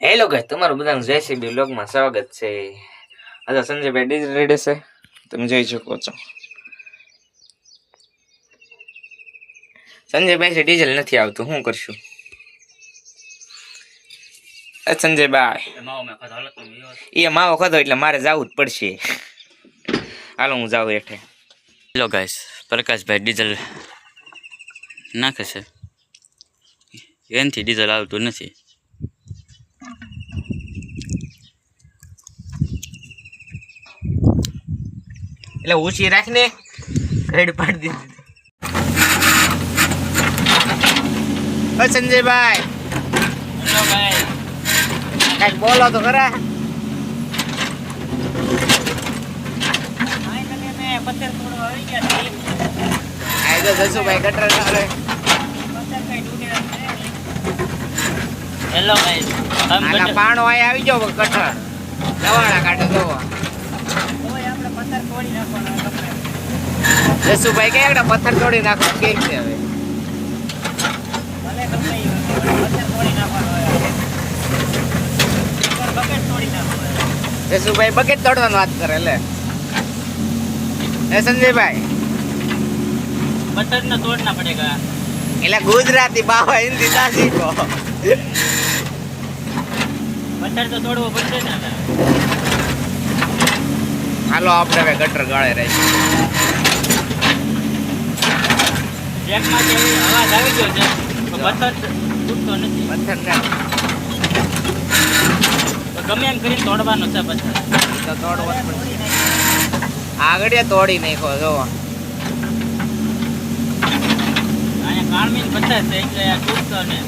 Hello guys, તમારું બધાનું JCB વ્લોગમાં સ્વાગત છે. આજે સંજયભાઈ ડીઝલ રેડે છે, તમે જોઈ શકો છો. સંજયભાઈ છે ડીઝલ નથી આવતું, શું કરશું? સંજયભાઈ એ માવો ખાધો એટલે મારે જવું જ પડશે. હાલો હું જાઉં હેઠે. હેલો ગાઈસ, પ્રકાશભાઈ ડીઝલ નાખે છે, એનાથી ડીઝલ આવતું નથી. એટલે ઉછી રાખને, રેડ પાડી દીધી. સંજયભાઈ કઈક બોલો તો ખરા. જસુભાઈ કટર ચાલે. હેલો ગાઈસ, પાણો આય આવી જાવ કટર લવાણા કાઢે જોવો. જસુભાઈ કે એકડા પથ્થર તોડી નાખો કે છે હવે. જસુભાઈ બકેટ તોડવાની વાત કરે એટલે સંજયભાઈ पत्थर ना तोड़ना पड़ेगा. એટલે ગુજરાતી બાવા હિન્દી ના શીખો. पत्थर तो तोड़વો પડશે ને. હાલો આપણે હવે ગટર ગાળે રહી. જેકમાં જેવી અવાજ આવી ગયો છે તો પત્થર તૂટતો નથી. પથ્થર ના તો ગમે એમ કરીને તોડવાનો છે પત્થર. તો તોડવો જ પડશે. આગળ તોડી નાખો જો. અહીંયા કાળમીન પત્થર છે એટલે આ તૂટતો ને.